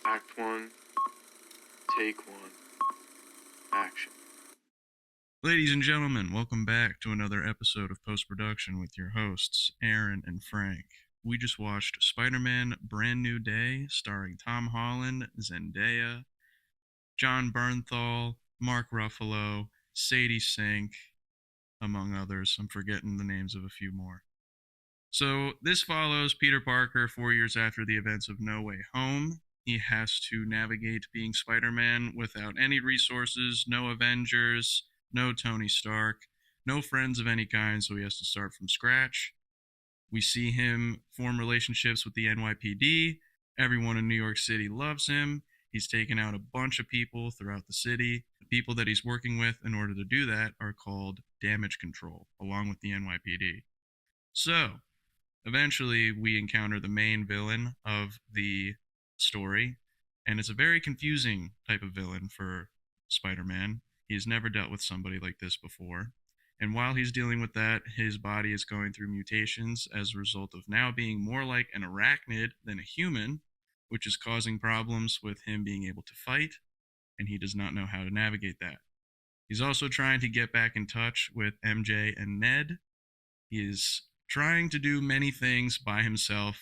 Act 1, Take 1, Action. Ladies and gentlemen, welcome back to another episode of Post Production with your hosts, Airren and Frank. We just watched Spider-Man Brand New Day, starring Tom Holland, Zendaya, John Bernthal, Mark Ruffalo, Sadie Sink, among others. I'm forgetting the names of a few more. So this follows Peter Parker 4 years after the events of No Way Home. He has to navigate being Spider-Man without any resources, no Avengers, no Tony Stark, no friends of any kind, so he has to start from scratch. We see him form relationships with the NYPD. Everyone in New York City loves him. He's taken out a bunch of people throughout the city. The people that he's working with in order to do that are called Damage Control, along with the NYPD. So, eventually, we encounter the main villain of the story, and it's a very confusing type of villain for Spider-Man. He's never dealt with somebody like this before. And while he's dealing with that, his body is going through mutations as a result of now being more like an arachnid than a human, which is causing problems with him being able to fight, and he does not know how to navigate that. He's also trying to get back in touch with MJ and Ned. He is trying to do many things by himself,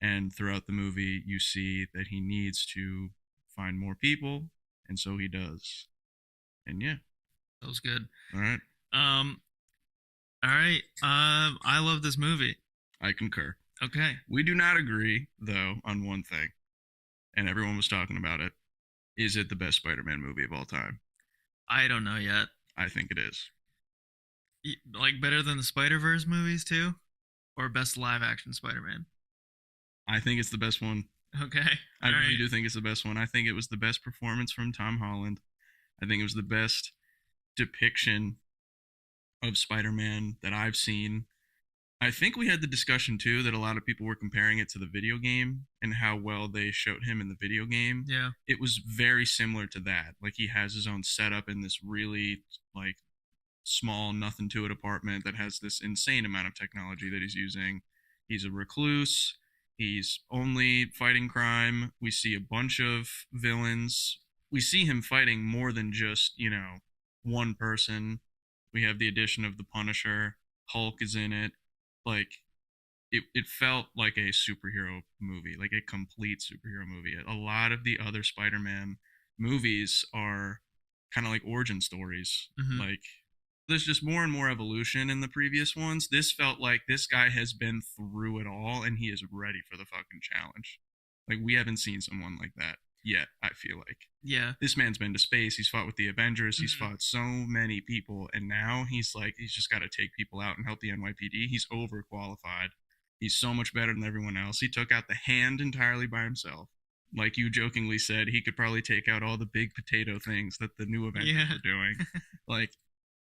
and throughout the movie, you see that he needs to find more people, and so he does. And yeah, That was good. all right, Um, all right. I love this movie. I concur. Okay. We do not agree, though, on one thing, and everyone was talking about it. Is it the best Spider-Man movie of all time? I don't know yet. I think it is. Like better than the Spider-Verse movies too, or best live-action Spider-Man. I think it's the best one. Okay. I All really right. do think it's the best one. I think it was the best performance from Tom Holland. I think it was the best depiction of Spider-Man that I've seen. I think we had the discussion too that a lot of people were comparing it to the video game and how well they showed him in the video game. Yeah. It was very similar to that. Like he has his own setup in this really like small nothing to it apartment that has this insane amount of technology that he's using. He's a recluse. He's only fighting crime. We see a bunch of villains. We see him fighting more than just, one person. We have the addition of the Punisher. Hulk is in it. Like it felt like a superhero movie, like a complete superhero movie. A lot of the other Spider-Man movies are kind of like origin stories. Mhm. Like there's just more and more evolution in the previous ones. This felt like this guy has been through it all and he is ready for the fucking challenge. Like we haven't seen someone like that yet, I feel like. Yeah. This man's been to space, he's fought with the Avengers, he's Mhm. fought so many people, and now he's just got to take people out and help the NYPD. He's overqualified. He's so much better than everyone else. He took out the Hand entirely by himself. Like you jokingly said, he could probably take out all the big potato things that the new Avengers Yeah. are doing. Like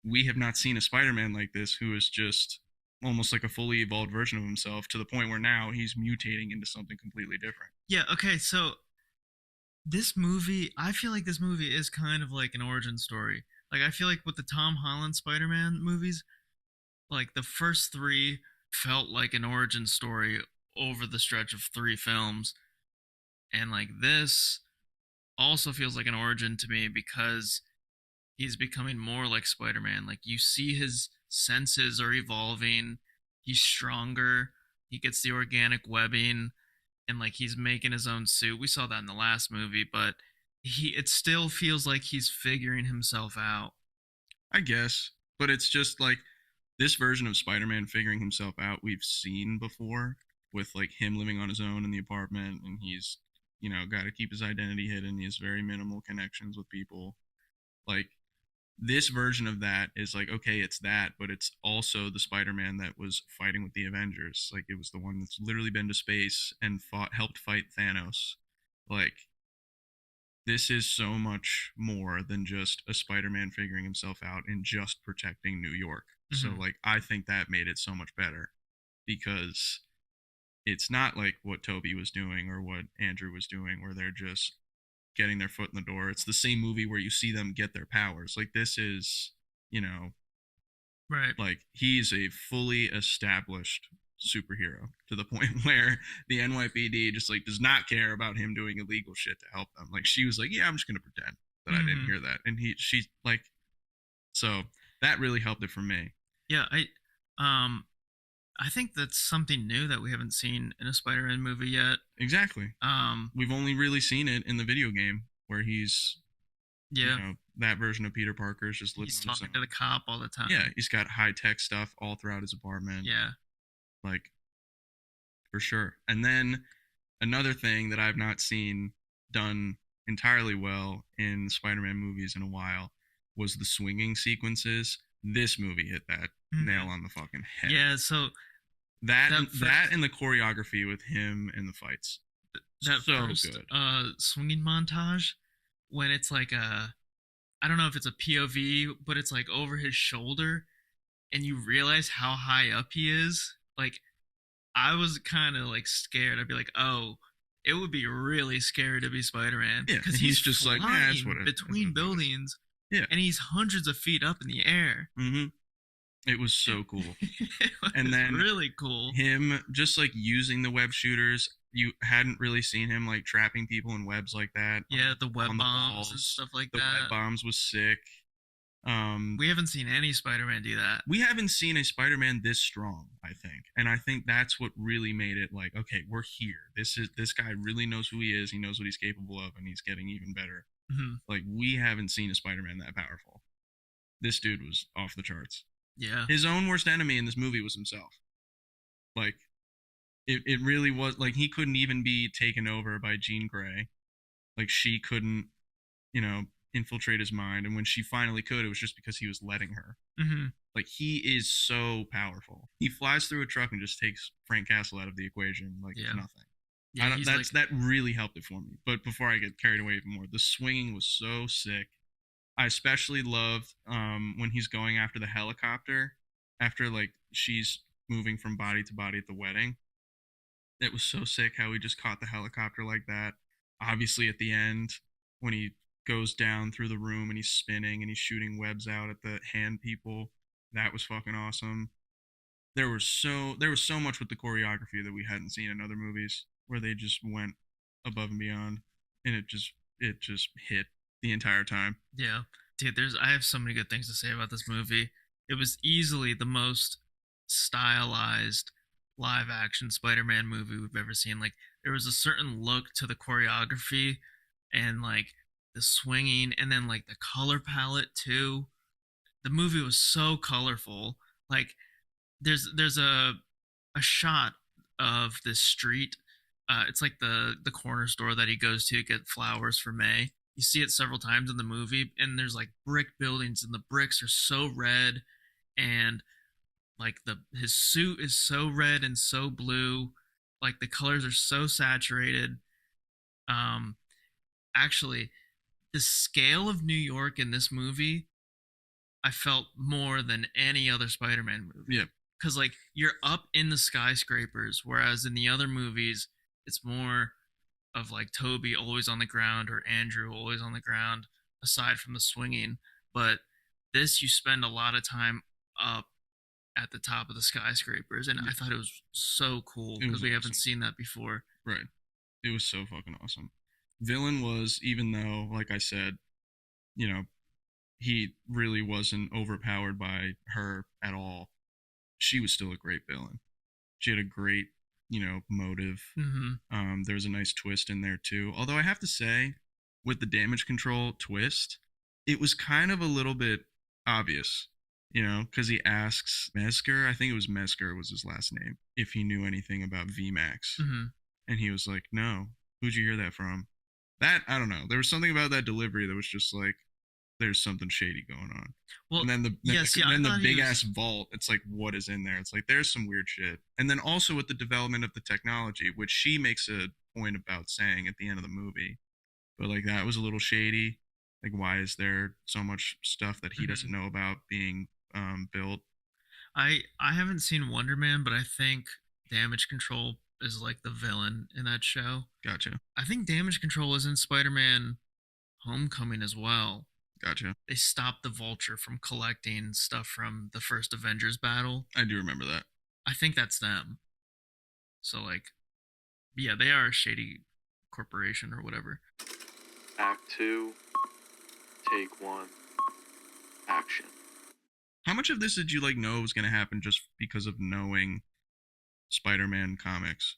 we have not seen a Spider-Man like this who is just almost like a fully evolved version of himself to the point where now he's mutating into something completely different. Yeah. Okay. So this movie, I feel like this movie is kind of like an origin story. Like I feel like with the Tom Holland Spider-Man movies, like the first three felt like an origin story over the stretch of three films, and like this also feels like an origin to me because he's becoming more like Spider-Man. Like you see his senses are evolving. He's stronger. He gets the organic webbing and like he's making his own suit. We saw that in the last movie, but it still feels like he's figuring himself out. I guess, but it's just like this version of Spider-Man figuring himself out we've seen before with like him living on his own in the apartment and he's got to keep his identity hidden. He has very minimal connections with people. Like this version of that is like okay, it's that, but it's also the Spider-Man that was fighting with the Avengers. Like it was the one that's literally been to space and helped fight Thanos. Like this is so much more than just a Spider-Man figuring himself out and just protecting New York. So Mhm. like I think that made it so much better because it's not like what Toby was doing or what Andrew was doing where they're just getting their foot in the door. It's the same movie where you see them get their powers. Like this is, Right. like he's a fully established superhero to the point where the NYPD just like does not care about him doing illegal shit to help them. Like she was like, yeah, I'm just gonna pretend that I didn't hear that, and she's like, so that really helped it for me. Yeah, I think that's something new that we haven't seen in a Spider-Man movie yet. Exactly. We've only really seen it in the video game where he's, that version of Peter Parker is just living he's on his talking own. to the cop all the time. Yeah, he's got high tech stuff all throughout his apartment. Yeah. Like, for sure. And then another thing that I've not seen done entirely well in Spider-Man movies in a while was the swinging sequences. This movie hit that nail on the fucking head. Yeah, so that and the choreography with him and the fights. That so first good. Swinging montage when it's like I don't know if it's a POV, but it's like over his shoulder and you realize how high up he is. Like I was kind of like scared. I'd be like, oh, it would be really scary to be Spider-Man. Yeah, because he's just like, yeah, that's what between buildings. Yeah, and he's hundreds of feet up in the air. Mm-hmm. It was so cool. And then really cool. Him just like using the web shooters. You hadn't really seen him like trapping people in webs like that. Yeah, the web bombs and stuff like that. The web bombs was sick. We haven't seen any Spider-Man do that. We haven't seen a Spider-Man this strong, I think. And I think that's what really made it like, okay, we're here. This guy really knows who he is. He knows what he's capable of, and he's getting even better. Mm-hmm. Like, we haven't seen a Spider-Man that powerful. This dude was off the charts. Yeah. His own worst enemy in this movie was himself. Like, it really was, like, he couldn't even be taken over by Jean Grey. Like, she couldn't, infiltrate his mind. And when she finally could, it was just because he was letting her. Mm-hmm. Like, he is so powerful. He flies through a truck and just takes Frank Castle out of the equation like it's nothing. Yeah, that really helped it for me. But before I get carried away even more, the swinging was so sick. I especially loved when he's going after the helicopter after like she's moving from body to body at the wedding. It was so sick how he just caught the helicopter like that. Obviously at the end when he goes down through the room and he's spinning and he's shooting webs out at the hand people, that was fucking awesome. There was so much with the choreography that we hadn't seen in other movies, where they just went above and beyond, and it just hit the entire time. Yeah, dude, I have so many good things to say about this movie. It was easily the most stylized live action Spider-Man movie we've ever seen. Like there was a certain look to the choreography and like the swinging, and then like the color palette too. The movie was so colorful. Like there's a shot of this street. It's like the corner store that he goes to get flowers for May. You see it several times in the movie, and there's like brick buildings, and the bricks are so red, and like his suit is so red and so blue. Like the colors are so saturated. Actually, the scale of New York in this movie, I felt more than any other Spider-Man movie. Yeah. Because like you're up in the skyscrapers, whereas in the other movies it's more of like Toby always on the ground or Andrew always on the ground, aside from the swinging. But this, you spend a lot of time up at the top of the skyscrapers, and I thought it was so cool because we haven't seen that before. Right. It was so fucking awesome. Villain was, even though, like I said, he really wasn't overpowered by her at all, she was still a great villain. She had a great, motive. Mm-hmm. There was a nice twist in there too. Although I have to say, with the damage control twist, it was kind of a little bit obvious, because he asks Mezger, I think it was Mezger was his last name, if he knew anything about VMAX. Mm-hmm. And he was like, no. Who'd you hear that from? That, I don't know. There was something about that delivery that was just like, there's something shady going on. Well, and then the big ass vault, it's like, what is in there? It's like, there's some weird shit. And then also with the development of the technology, which she makes a point about saying at the end of the movie, but like that was a little shady. Like, why is there so much stuff that he doesn't know about being built? I haven't seen Wonder Man, but I think Damage Control is like the villain in that show. Gotcha. I think Damage Control is in Spider-Man Homecoming as well. Gotcha. They stopped the Vulture from collecting stuff from the first Avengers battle. I do remember that. I think that's them. So like, yeah, they are a shady corporation or whatever. Act 2, take 1, action. How much of this did you like know was going to happen just because of knowing Spider-Man comics?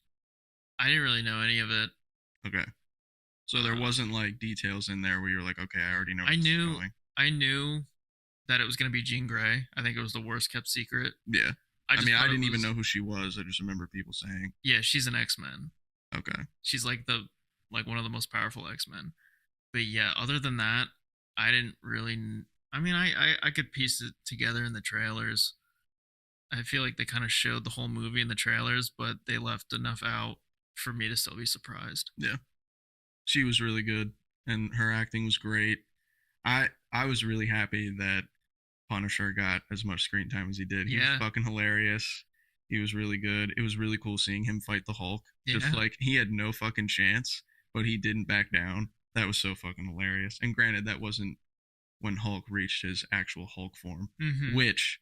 I didn't really know any of it. Okay. So there wasn't like details in there where you're like, okay, I already know where I this is knew going. I knew that it was gonna be Jean Grey. I think it was the worst kept secret. Yeah. I just mean, I thought it didn't even was- know who she was. I just remember people saying, Yeah, she's an X-Men. okay. She's like one of the most powerful X-Men. But yeah, other than that, I didn't really. I mean, I could piece it together in the trailers. I feel like they kind of showed the whole movie in the trailers, but they left enough out for me to still be surprised. Yeah. She was really good and her acting was great. I was really happy that Punisher got as much screen time as he did. He was Yeah. fucking hilarious. He was really good. It was really cool seeing him fight the Hulk. Just Yeah. like he had no fucking chance, but he didn't back down. That was so fucking hilarious. And granted, that wasn't when Hulk reached his actual Hulk form, Mm-hmm. which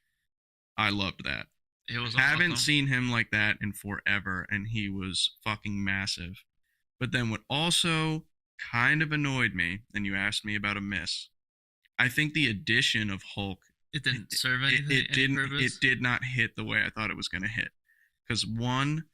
I loved that. It was Haven't awesome. seen him like that in forever, and he was fucking massive. But then what also kind of annoyed me, and you asked me about a miss, I think the addition of Hulk It didn't serve it, anything. it any didn't purpose. it did not hit the way I thought it was going to hit. Because one,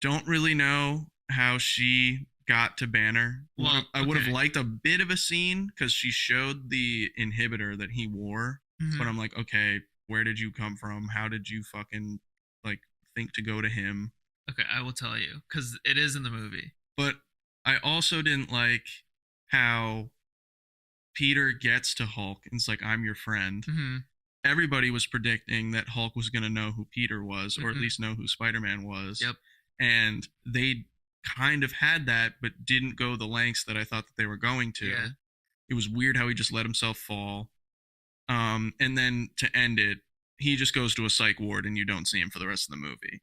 don't really know how she got to Banner. Well, I would have okay. liked a bit of a scene because she showed the inhibitor that he wore, Mhm. but I'm like, okay, where did you come from? How did you fucking like think to go to him? Okay, I will tell you because it is in the movie. But I also didn't like how Peter gets to Hulk and it's like, I'm your friend. Mm-hmm. Everybody was predicting that Hulk was going to know who Peter was, or at Mhm. least know who Spider-Man was. Yep. And they kind of had that, but didn't go the lengths that I thought that they were going to. Yeah. It was weird how he just let himself fall. And then to end it, he just goes to a psych ward and you don't see him for the rest of the movie.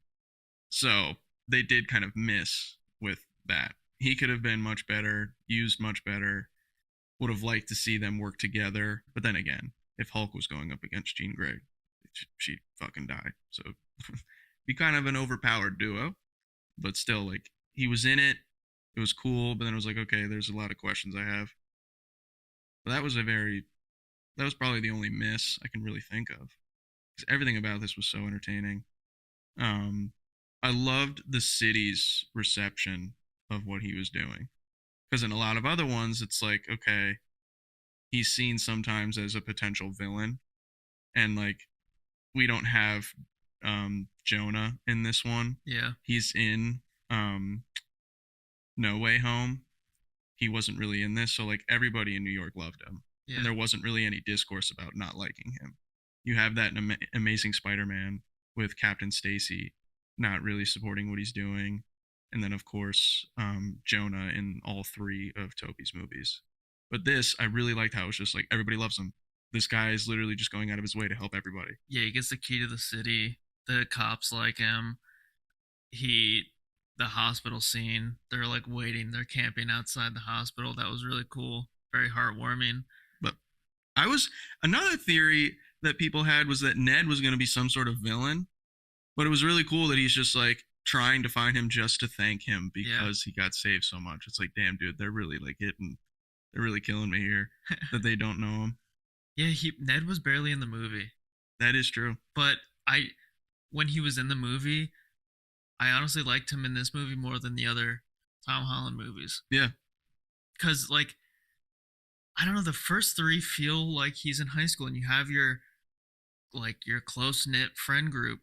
So they did kind of miss with that. He could have been much better, used much better. Would have liked to see them work together. But then again, if Hulk was going up against Jean Grey, she'd fucking die. So be kind of an overpowered duo. But still, like, he was in it. It was cool. But then it was like, okay, there's a lot of questions I have. But that was probably the only miss I can really think of. Because everything about this was so entertaining. I loved the city's reception of what he was doing. Because in a lot of other ones, it's like, okay, he's seen sometimes as a potential villain. And like, we don't have Jonah in this one. Yeah. He's in No Way Home. He wasn't really in this. So like, everybody in New York loved him. Yeah. And there wasn't really any discourse about not liking him. You have that in Amazing Spider-Man with Captain Stacy not really supporting what he's doing, and then of course Jonah in all three of Tobey's movies. But this, I really liked how it was just like everybody loves him. This guy is literally just going out of his way to help everybody. Yeah, he gets the key to the city. The cops like him. The hospital scene. They're like waiting. They're camping outside the hospital. That was really cool. Very heartwarming. But I was another theory that people had was that Ned was going to be some sort of villain, but it was really cool that he's just like trying to find him just to thank him because he got saved so much. It's like, damn, dude, they're really like they're really killing me here that they don't know him. Yeah, Ned was barely in the movie. That is true. But when he was in the movie, I honestly liked him in this movie more than the other Tom Holland movies. Yeah. Because like, I don't know, the first three feel like he's in high school and you have your close knit friend group.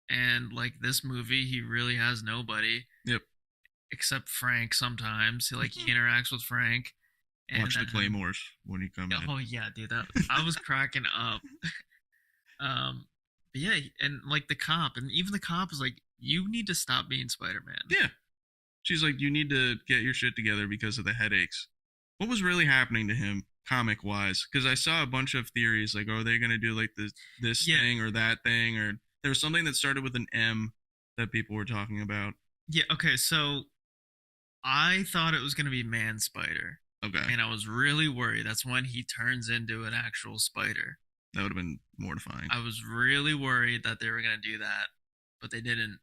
And like this movie, he really has nobody. Yep. Except Frank sometimes. He interacts with Frank. And watch the Claymores when you come in. Oh yeah, dude, that I was cracking up. But yeah, and like the cop, and even the cop is like, you need to stop being Spider-Man. Yeah. She's like, you need to get your shit together because of the headaches. What was really happening to him, comic wise? Because I saw a bunch of theories like, oh, are they gonna do like this thing or that thing, or there was something that started with an M that people were talking about. Yeah. Okay. So I thought it was gonna be Man Spider. Okay. And I was really worried. That's when he turns into an actual spider. That would have been mortifying. I was really worried that they were going to do that, but they didn't.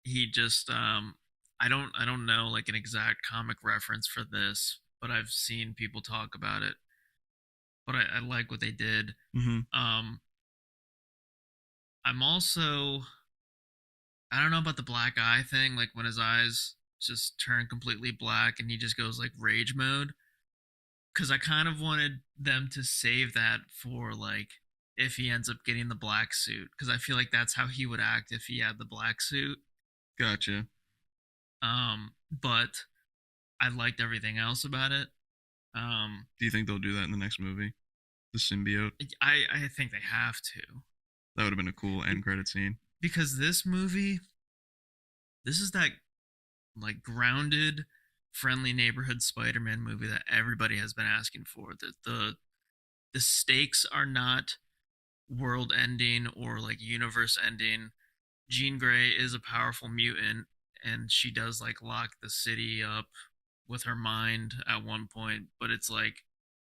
he just I don't know like an exact comic reference for this, but I've seen people talk about it. But I like what they did. Mm-hmm. Um, I'm also I don't know about the black eye thing, like when his eyes just turn completely black and he just goes like rage mode. Because I kind of wanted them to save that for like if he ends up getting the black suit, because I feel like that's how he would act if he had the black suit. Gotcha. But I liked everything else about it. Um, Do you think they'll do that in the next movie? The symbiote? I think they have to, That would have been a cool end credit scene. because this is that like grounded, friendly neighborhood Spider-Man movie that everybody has been asking for. The stakes are not world ending or like universe ending. Jean Grey is a powerful mutant, and she does like lock the city up with her mind at one point, but it's like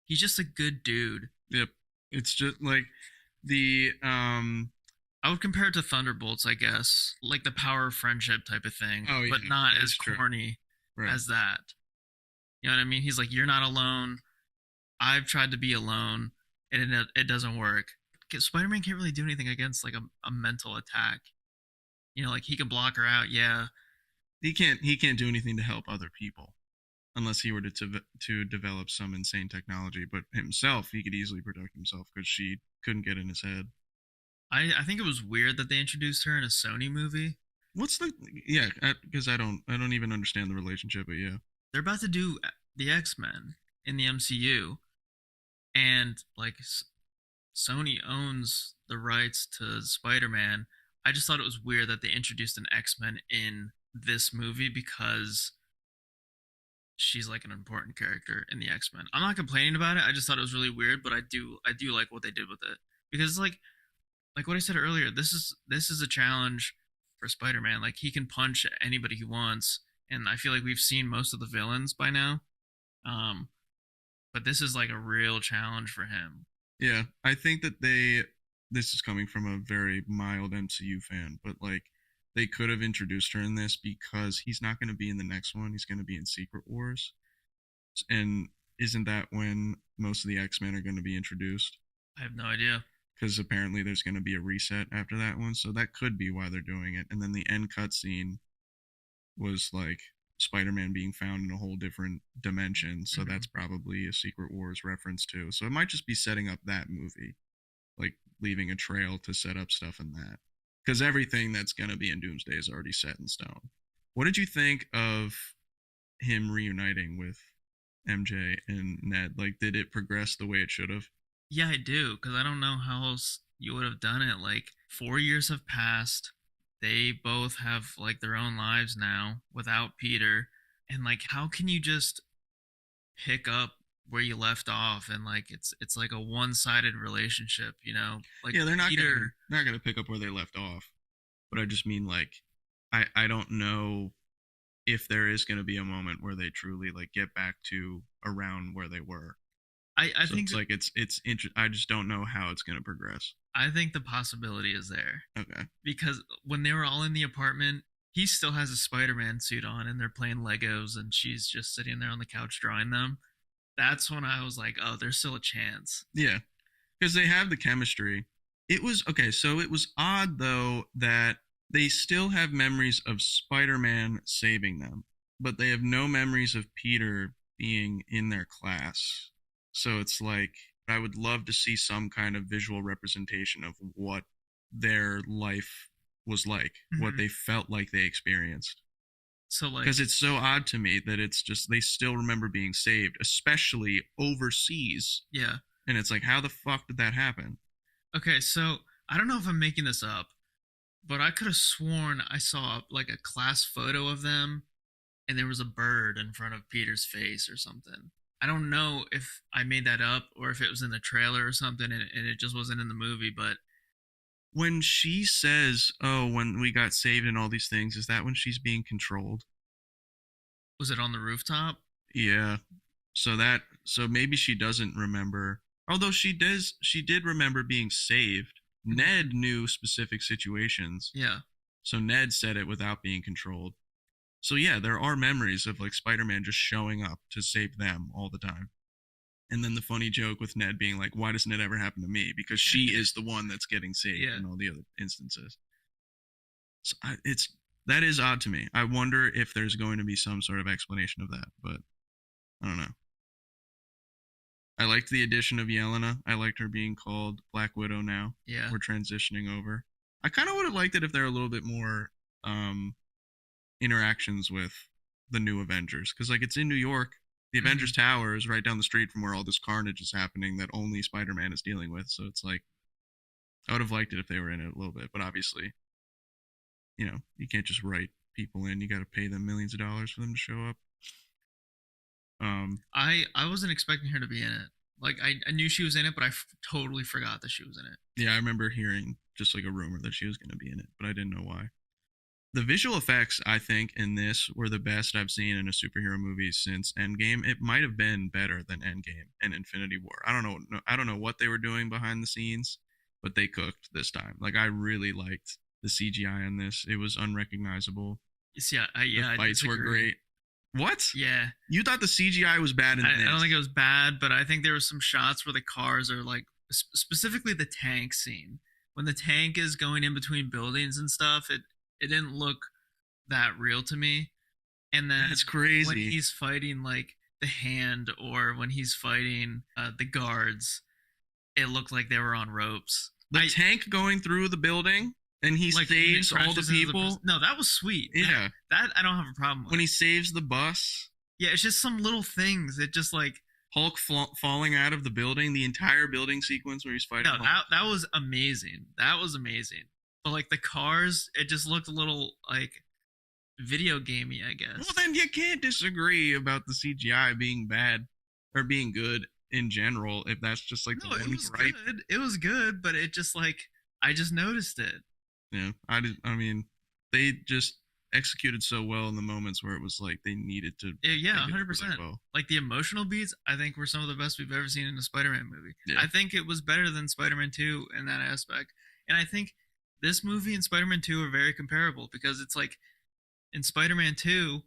he's just a good dude. Yep. It's just like the I would compare it to Thunderbolts, I guess, like the power of friendship type of thing, Oh, yeah, but not that's as true. corny right. as that. You know what I mean? He's like, you're not alone. I've tried to be alone, and it doesn't work. Spider-Man can't really do anything against like a mental attack. You know, like he can block her out, yeah. He can't do anything to help other people unless he were to develop some insane technology, but himself he could easily protect himself because she couldn't get in his head. I think it was weird that they introduced her in a Sony movie. What's the yeah? Because I don't even understand the relationship, but yeah. They're about to do the X-Men in the MCU, and like Sony owns the rights to Spider-Man. I just thought it was weird that they introduced an X-Men in this movie because she's like an important character in the X-Men. I'm not complaining about it. I just thought it was really weird, but I do like what they did with it, because like what I said earlier, this is a challenge for Spider-Man. Like he can punch anybody he wants, and I feel like we've seen most of the villains by now. Um, but this is like a real challenge for him. Yeah, I think that this is coming from a very mild MCU fan, but like they could have introduced her in this because he's not going to be in the next one. He's going to be in Secret Wars. And isn't that when most of the X-Men are going to be introduced? I have no idea. Because apparently there's going to be a reset after that one, so that could be why they're doing it. And then the end cutscene was like Spider-Man being found in a whole different dimension, so that's probably a Secret Wars reference too. So it might just be setting up that movie, like leaving a trail to set up stuff in that. Because everything that's gonna be in Doomsday is already set in stone. What did you think of him reuniting with MJ and Ned? Like, did it progress the way it should have? Yeah, I do, because I don't know how else you would have done it. Like 4 years have passed. They both have like their own lives now without Peter, and like how can you just pick up where you left off, and like it's like a one-sided relationship, you know? Like Yeah, they're not Peter. gonna pick up where they left off. But I just mean like I don't know if there is gonna be a moment where they truly like get back to around where they were. I So think it's like I just don't know how it's gonna progress. I think the possibility is there, Okay. because when they were all in the apartment, he still has a Spider-Man suit on, and they're playing Legos, and she's just sitting there on the couch drawing them. That's when I was like, oh, there's still a chance. Yeah. Because they have the chemistry. It was okay, so it was odd though that they still have memories of Spider-Man saving them, but they have no memories of Peter being in their class. So it's like I would love to see some kind of visual representation of what their life was like, what Mhm. they felt like they experienced. So like, Because it's so odd to me that it's just they still remember being saved, especially overseas. yeah. And it's like, how the fuck did that happen? Okay, so I don't know if I'm making this up, but I could have sworn I saw like a class photo of them, and there was a bird in front of Peter's face or something. I don't know if I made that up or if it was in the trailer or something, and it just wasn't in the movie, but When she says, "Oh, when we got saved and all these things," is that when she's being controlled? was it on the rooftop? Yeah. So maybe she doesn't remember. Although she did remember being saved. Ned knew specific situations. Yeah. So Ned said it without being controlled. So yeah, there are memories of like Spider-Man just showing up to save them all the time. And then the funny joke with Ned being like, "Why doesn't it ever happen to me?" Because she is the one that's getting saved Yeah. in all the other instances. So that is odd to me. I wonder if there's going to be some sort of explanation of that, but I don't know. I liked the addition of Yelena. I liked her being called Black Widow now. Yeah. We're transitioning over. I kind of would have liked it if there were a little bit more interactions with the new Avengers, because like it's in New York. The Avengers Tower is right down the street from where all this carnage is happening that only Spider-Man is dealing with. So it's like I would have liked it if they were in it a little bit, but obviously, you know, you can't just write people in. You got to pay them millions of dollars for them to show up. I wasn't expecting her to be in it. Like I knew she was in it, but I totally forgot that she was in it. Yeah, I remember hearing just like a rumor that she was going to be in it, but I didn't know why. The visual effects, I think, in this were the best I've seen in a superhero movie since Endgame. It might have been better than Endgame and Infinity War. I don't know what they were doing behind the scenes, but they cooked this time. Like I really liked the CGI on this. It was unrecognizable. Yeah, The fights were great. What? Yeah. You thought the CGI was bad in this? I don't think it was bad, but I think there were some shots where the cars are like, specifically the tank scene. When the tank is going in between buildings and stuff, it didn't look that real to me. And then That's crazy. when he's fighting like the Hand or when he's fighting the guards, it looked like they were on ropes. The tank going through the building and he like, saves all the people. No, that was sweet. Yeah. That I don't have a problem with. When he saves the bus. Yeah, it's just some little things. It just like Hulk falling out of the building, the entire building sequence where he's fighting. No, that was amazing. That was amazing. But like the cars, it just looked a little like video gamey, I guess. Well, then you can't disagree about the CGI being bad or being good in general if that's just like no, the it one was gripe. good. It was good, but it just like I just noticed it. Yeah, I mean, they just executed so well in the moments where it was like they needed to. Yeah, 100%. Well. Like the emotional beats, I think were some of the best we've ever seen in a Spider-Man movie. Yeah. I think it was better than Spider-Man 2 in that aspect. And I think this movie and Spider-Man 2 are very comparable because it's like in Spider-Man 2,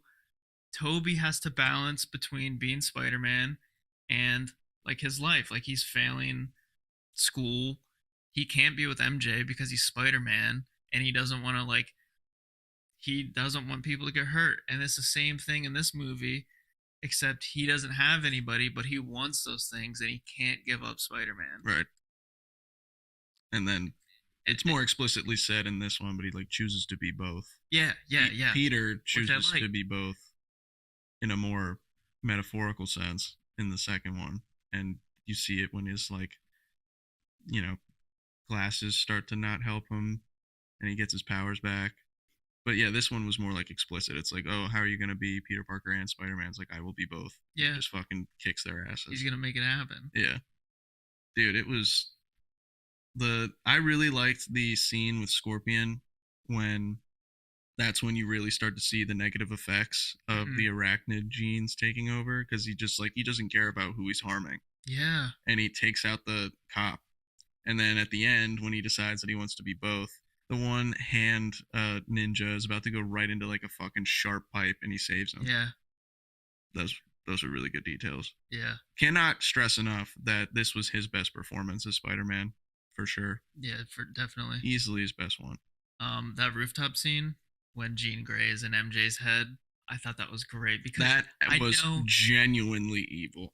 Toby has to balance between being Spider-Man and like his life. Like he's failing school. He can't be with MJ because he's Spider-Man and he doesn't want people to get hurt. And it's the same thing in this movie, except he doesn't have anybody, but he wants those things and he can't give up Spider-Man. Right. And then it's more explicitly said in this one, but he like chooses to be both. Yeah. Peter chooses to be both in a more metaphorical sense in the second one. And you see it when his like, you know, glasses start to not help him and he gets his powers back. But yeah, this one was more like explicit. It's like, oh, how are you going to be Peter Parker and Spider-Man? It's like, I will be both. Yeah. He just fucking kicks their asses. He's going to make it happen. Yeah. Dude, it was I really liked the scene with Scorpion when that's when you really start to see the negative effects of the arachnid genes taking over, because he doesn't care about who he's harming. Yeah. And he takes out the cop. And then at the end, when he decides that he wants to be both, the one hand ninja is about to go right into like a fucking sharp pipe and he saves him. Yeah. Those are really good details. Yeah. Cannot stress enough that this was his best performance as Spider-Man, for sure. Yeah, definitely. Easily his best one. That rooftop scene when Jean Grey is in MJ's head, I thought that was great because that was genuinely evil.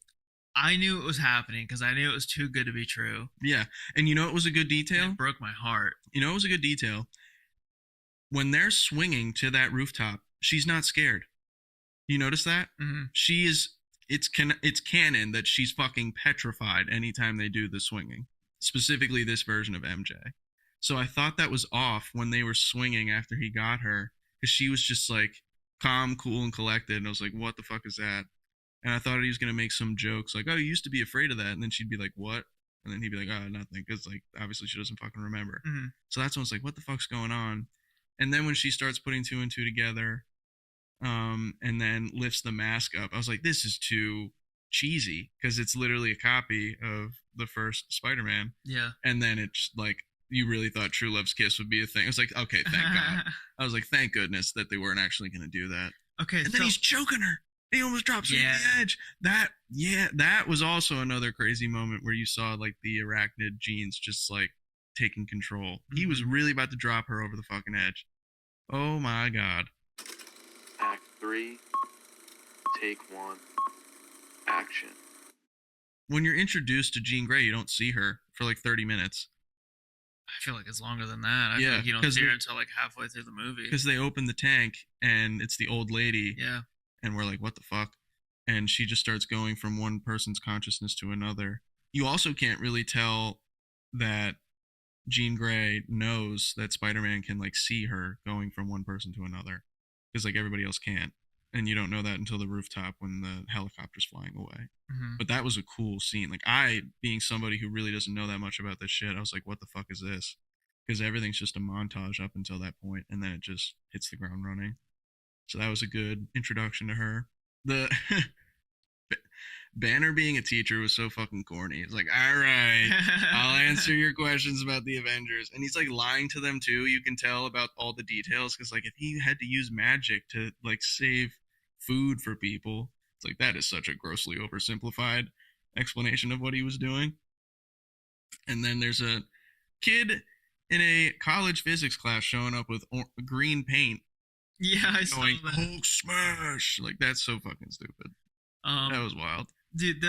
I knew it was happening because I knew it was too good to be true. Yeah. And you know it was a good detail? It broke my heart. You know it was a good detail? When they're swinging to that rooftop, she's not scared. You notice that? Mm-hmm. She is. It's canon that she's fucking petrified anytime they do the swinging. Specifically this version of MJ. So I thought that was off when they were swinging after he got her, because she was just like calm, cool, and collected. And I was like, what the fuck is that? And I thought he was going to make some jokes like, oh, you used to be afraid of that. And then she'd be like, what? And then he'd be like, oh, nothing. Because, like, obviously she doesn't fucking remember. Mm-hmm. So that's when I was like, what the fuck's going on? And then when she starts putting two and two together, and then lifts the mask up, I was like, this is too cheesy. Because it's literally a copy of the first Spider-Man. Yeah. And then it's like, you really thought True Love's Kiss would be a thing. I was like, okay, thank God. I was like, thank goodness that they weren't actually going to do that. Okay, And then he's choking her. He almost drops her off the edge. That was also another crazy moment where you saw like the arachnid genes just like taking control. He was really about to drop her over the fucking edge. Oh my God. Act 3, take 1, action. When you're introduced to Jean Grey, you don't see her for like 30 minutes. I feel like it's longer than that. I feel like you don't see her until like halfway through the movie. Because they open the tank and it's the old lady. Yeah. And we're like, what the fuck? And she just starts going from one person's consciousness to another. You also can't really tell that Jean Grey knows that Spider-Man can like see her going from one person to another. Because like everybody else can't. And you don't know that until the rooftop when the helicopter's flying away. Mm-hmm. But that was a cool scene. Like I, being somebody who really doesn't know that much about this shit, I was like, what the fuck is this? Because everything's just a montage up until that point, and then it just hits the ground running. So that was a good introduction to her. The Banner being a teacher was so fucking corny. It's like, all right, I'll answer your questions about the Avengers. And he's like lying to them too. You can tell about all the details because like if he had to use magic to like save food for people, it's like that is such a grossly oversimplified explanation of what he was doing. And then there's a kid in a college physics class showing up with green paint. Yeah, I saw that. Hulk smash! Like that's so fucking stupid. That was wild. Dude,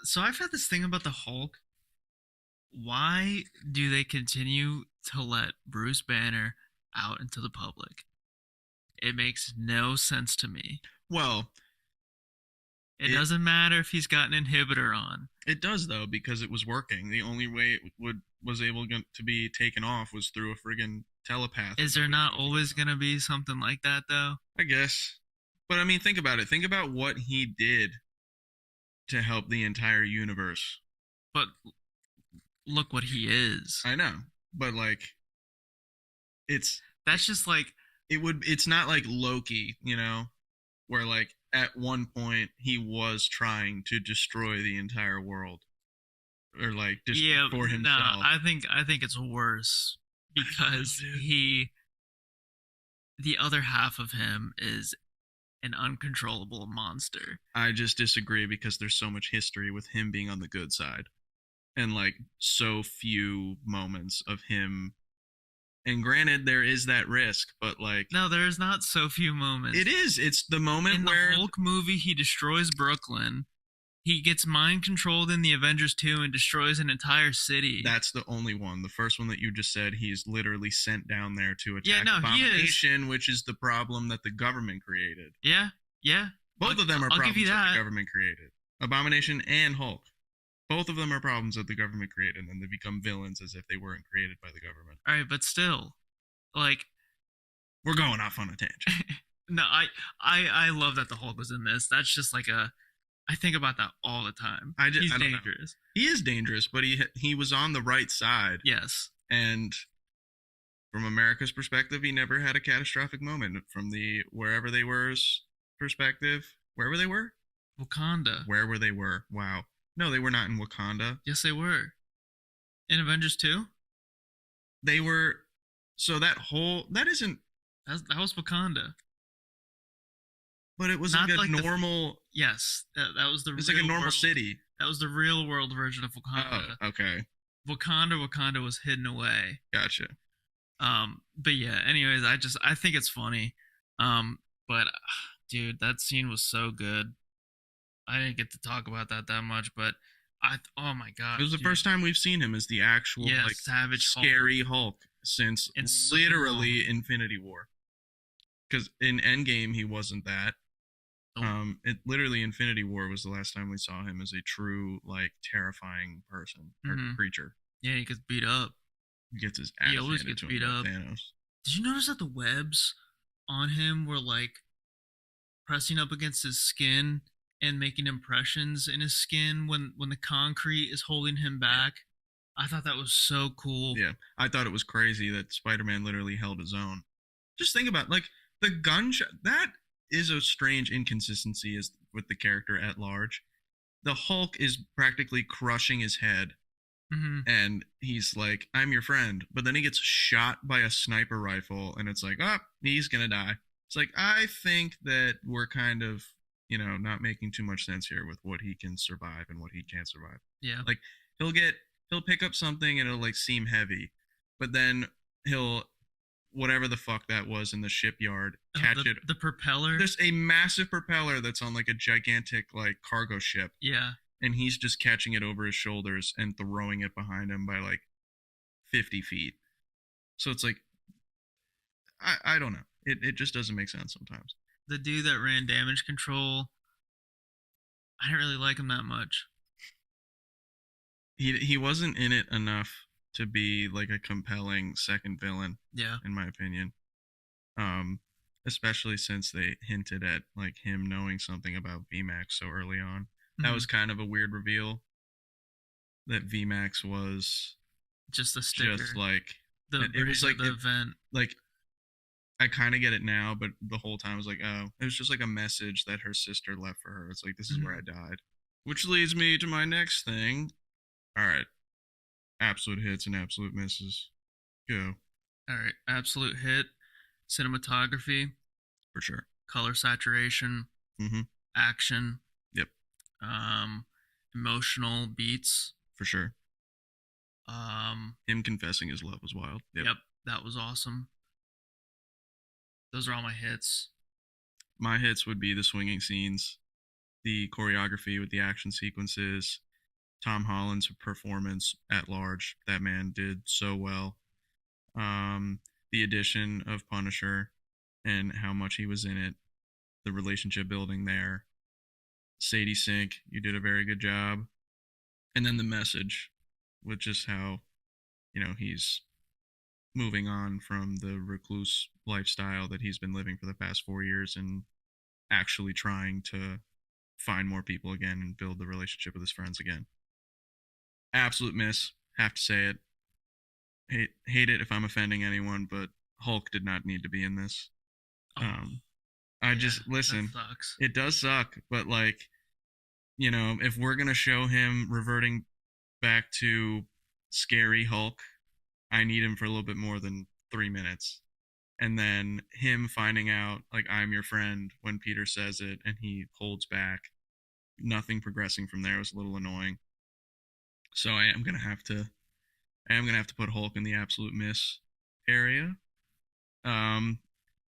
so I've had this thing about the Hulk. Why do they continue to let Bruce Banner out into the public? It makes no sense to me. Well, it doesn't matter if he's got an inhibitor on. It does though, because it was working. The only way it was able to be taken off was through a friggin' telepath. Is there not always gonna be something like that though? I guess. But I mean, think about it. Think about what he did to help the entire universe. But look what he is. I know. But like that's just like it's not like Loki, you know, where like at one point he was trying to destroy the entire world. Or like just for himself. No, I think it's worse because the other half of him is an uncontrollable monster. I just disagree because there's so much history with him being on the good side. And like so few moments of him. And granted, there is that risk, but like no, there's not so few moments. It is. It's the moment where in the Hulk movie he destroys Brooklyn. He gets mind controlled in the Avengers 2 and destroys an entire city. That's the only one. The first one that you just said, he's literally sent down there to attack Abomination, which is the problem that the government created. Yeah. Both of them are problems that the government created. Abomination and Hulk. Both of them are problems that the government created, and then they become villains as if they weren't created by the government. All right, but still, like... We're going off on a tangent. No, I love that the Hulk was in this. That's just like I think about that all the time. He's dangerous. He is dangerous, but he was on the right side. Yes. And from America's perspective, he never had a catastrophic moment. From the wherever they were's perspective, wherever they were? Wakanda. Wherever they were. Wow. No, they were not in Wakanda. Yes, they were. In Avengers 2? They were. So that isn't. That was Wakanda. But it was not like a normal. Yes, that was the. It's like a normal city. That was the real world version of Wakanda. Oh, okay. Wakanda was hidden away. Gotcha. But yeah. Anyways, I think it's funny. But dude, that scene was so good. I didn't get to talk about that much, but oh my god, it was the first time we've seen him as the actual like savage, scary Hulk since literally Infinity War. Because in Endgame he wasn't that. It literally Infinity War was the last time we saw him as a true like terrifying person or creature. Yeah, he gets beat up. He gets his ass. He always gets beat up. Thanos. Did you notice that the webs on him were like pressing up against his skin and making impressions in his skin when the concrete is holding him back? I thought that was so cool. Yeah, I thought it was crazy that Spider-Man literally held his own. Just think about like the gunshot. That is a strange inconsistency with the character at large. The Hulk is practically crushing his head, Mm-hmm. and he's like, I'm your friend. But then he gets shot by a sniper rifle, and it's like, oh, he's gonna die. It's like, I think that we're kind of, not making too much sense here with what he can survive and what he can't survive. Yeah. Like, he'll pick up something and it'll like seem heavy, but then he'll, whatever the fuck that was in the shipyard, catch it. The propeller. There's a massive propeller that's on like a gigantic like cargo ship, Yeah. and he's just catching it over his shoulders and throwing it behind him by like 50 feet. So it's like, I don't know. It just doesn't make sense sometimes. The dude that ran damage control, I didn't really like him that much. He wasn't in it enough to be like a compelling second villain, Yeah. in my opinion. Especially since they hinted at like him knowing something about VMAX so early on. That was kind of a weird reveal. That VMAX was just a sticker. Just like it was like the event. Like, I kind of get it now, but the whole time I was like, oh, it was just like a message that her sister left for her. It's like, this is where I died. Which leads me to my next thing. All right. Absolute hits and absolute misses. Go. All right. Absolute hit. Cinematography. For sure. Color saturation. Mm-hmm. Action. Yep. Emotional beats. For sure. Him confessing his love was wild. Yep. That was awesome. Those are all my hits. My hits would be the swinging scenes, the choreography with the action sequences, Tom Holland's performance at large. That man did so well. The addition of Punisher and how much he was in it, the relationship building there. Sadie Sink, you did a very good job. And then the message, which is how, he's moving on from the recluse lifestyle that he's been living for the past 4 years and actually trying to find more people again and build the relationship with his friends again. Absolute miss, have to say it. Hate it if I'm offending anyone, but Hulk did not need to be in this. Listen, it does suck, but like, if we're gonna show him reverting back to scary Hulk, I need him for a little bit more than 3 minutes. And then him finding out, like, I'm your friend when Peter says it and he holds back. Nothing progressing from there was a little annoying. So I am gonna have to put Hulk in the absolute miss area. And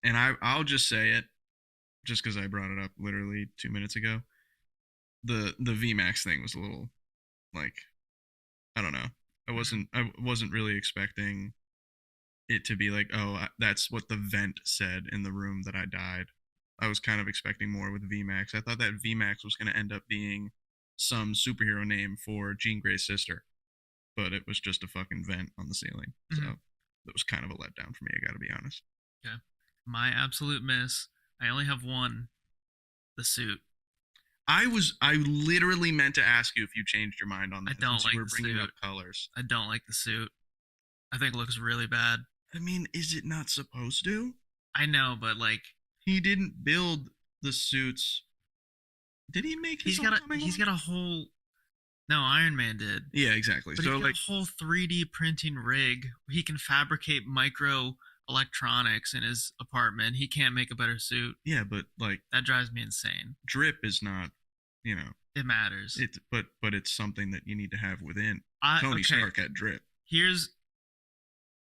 I'll just say it, just because I brought it up literally 2 minutes ago. The VMAX thing was a little, like, I don't know. I wasn't really expecting it to be like, oh, that's what the vent said in the room that I died. I was kind of expecting more with VMAX. I thought that VMAX was going to end up being some superhero name for Jean Grey's sister, but it was just a fucking vent on the ceiling. So that was kind of a letdown for me, I gotta be honest. Yeah. My absolute miss, I only have one. The suit. I literally meant to ask you if you changed your mind on that. I don't like you were the bringing suit. up colors. I don't like the suit. I think it looks really bad. I mean, is it not supposed to? I know, but like, he didn't build the suits. Did he make his own? He's got a whole. No, Iron Man did. Yeah, exactly. But so he's got like a whole 3D printing rig. He can fabricate micro electronics in his apartment. He can't make a better suit. Yeah, but like, that drives me insane. Drip is not, it matters. But it's something that you need to have within. Tony Stark had drip.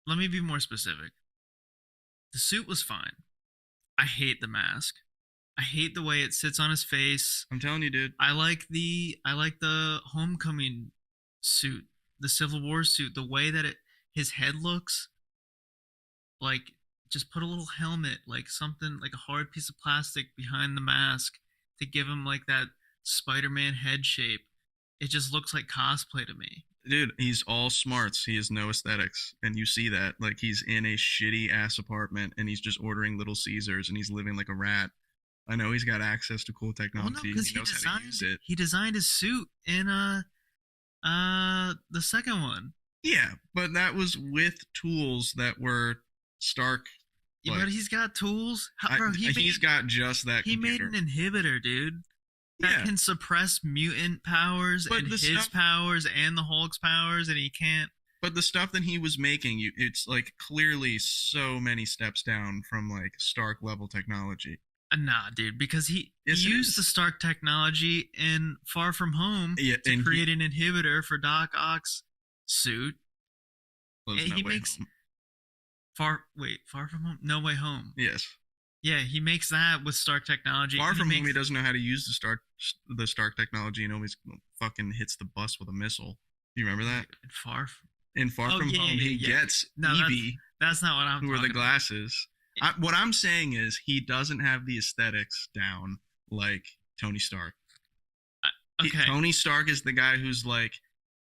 Let me be more specific. The suit was fine. I hate the mask. I hate the way it sits on his face. I'm telling you, dude. I like the Homecoming suit, the Civil War suit, the way that his head looks. Like, just put a little helmet, like something, like a hard piece of plastic behind the mask to give him like that Spider-Man head shape. It just looks like cosplay to me. Dude, he's all smarts. He has no aesthetics. And you see that. Like, he's in a shitty ass apartment and he's just ordering Little Caesars and he's living like a rat. I know he's got access to cool technology. Well, no, he knows how to use it. He designed his suit in the second one. Yeah, but that was with tools that were Stark. Yeah, but he's got tools. He's got just that. He made an inhibitor, dude. that Yeah, can suppress mutant powers But and the his stuff- powers and the Hulk's powers, and he can't. but the stuff that he was making, it's like clearly so many steps down from like Stark level technology. Nah, dude, because he Yes, it used is. the Stark technology in Far From Home Yeah, to and create an inhibitor for Doc Ock's suit. There's he no way makes- home. Far From Home? No Way Home. Yes, Yeah, he makes that with Stark technology. Far and From Home, makes- he doesn't know how to use the Stark technology, and always fucking hits the bus with a missile. Do you remember that? In Far Oh, From yeah, Home, yeah, he yeah. gets No, Evie, that's not what I'm who are the talking about. glasses. What I'm saying is he doesn't have the aesthetics down like Tony Stark. Okay. Tony Stark is the guy who's like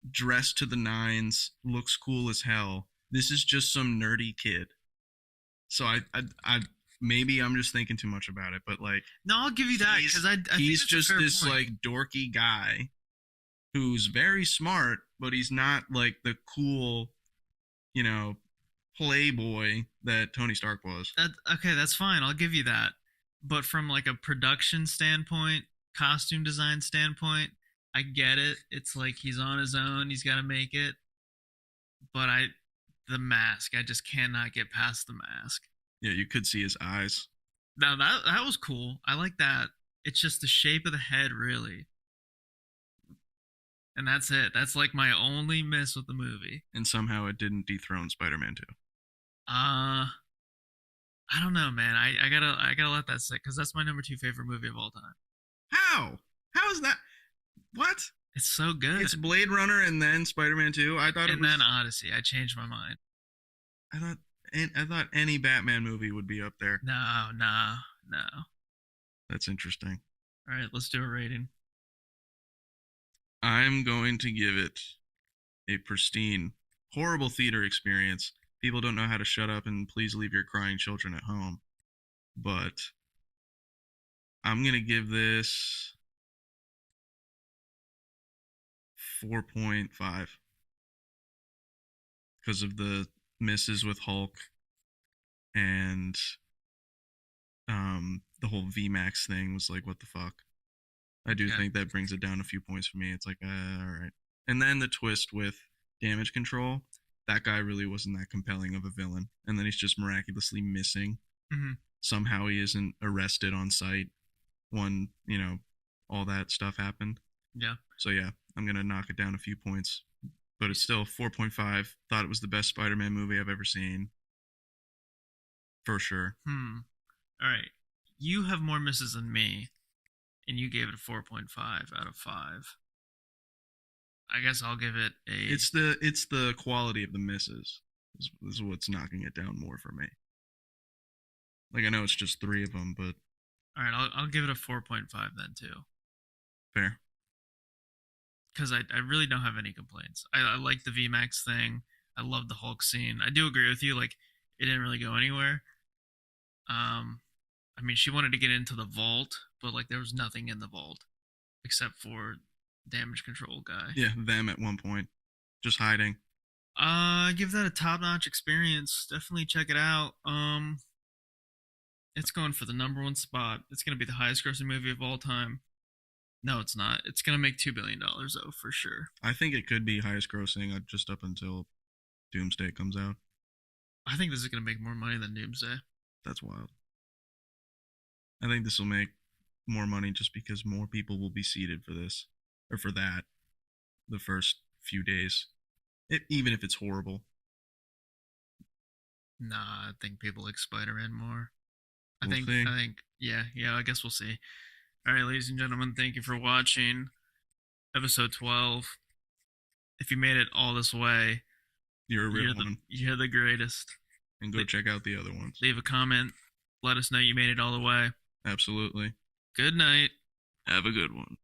dressed to the nines, looks cool as hell. This is just some nerdy kid. So I maybe I'm just thinking too much about it, but like No, I'll give you that he's- because I think he's that's a just fair this point. like dorky guy who's very smart, but he's not like the cool, playboy that Tony Stark was. Okay, that's fine. I'll give you that. But from like a production standpoint, costume design standpoint, I get it. It's like he's on his own. He's got to make it. But the mask, I just cannot get past the mask. Yeah, you could see his eyes. Now that was cool. I like that. It's just the shape of the head, really. And that's it. That's like my only miss with the movie. And somehow it didn't dethrone Spider-Man 2. I don't know, man. I gotta let that sit because that's my number 2 favorite movie of all time. How is that? What? It's so good. It's Blade Runner and then Spider-Man 2. I thought it And was. then Odyssey. I changed my mind. I thought any Batman movie would be up there. No. That's interesting. All right, let's do a rating. I'm going to give it a pristine, horrible theater experience. People don't know how to shut up and please leave your crying children at home. But I'm going to give this 4.5 because of the misses with Hulk and the whole VMAX thing was like, what the fuck? I do Okay. think that brings it down a few points for me. It's like, all right. And then the twist with damage control, that guy really wasn't that compelling of a villain. And then he's just miraculously missing. Mhm. Somehow he isn't arrested on sight when, all that stuff happened. Yeah. So yeah, I'm going to knock it down a few points. But it's still 4.5. Thought it was the best Spider-Man movie I've ever seen. For sure. All right. You have more misses than me, and you gave it a 4.5 out of 5. I guess I'll give it a. It's the quality of the misses is what's knocking it down more for me. Like I know it's just 3 of them, but All right, I'll give it a 4.5 then too, fair. because I really don't have any complaints. I like the VMAX thing. I love the Hulk scene. I do agree with you. Like it didn't really go anywhere. I mean, she wanted to get into the vault, but like there was nothing in the vault except for damage control guy. Yeah, them at one point, just hiding. Give that a top-notch experience. Definitely check it out. It's going for the number 1 spot. It's gonna be the highest grossing movie of all time. No, it's not. It's gonna make $2 billion though, for sure. I think it could be highest grossing just up until Doomsday comes out. I think this is gonna make more money than Doomsday. That's wild. I think this will make more money just because more people will be seated for this or for that the first few days, even if it's horrible. Nah, I think people like Spider-Man more. We'll see. I think, yeah, I guess we'll see. All right, ladies and gentlemen, thank you for watching episode 12. If you made it all this way, You're a real one. you're the greatest. And go check out the other ones. Leave a comment. Let us know you made it all the way. Absolutely. Good night. Have a good one.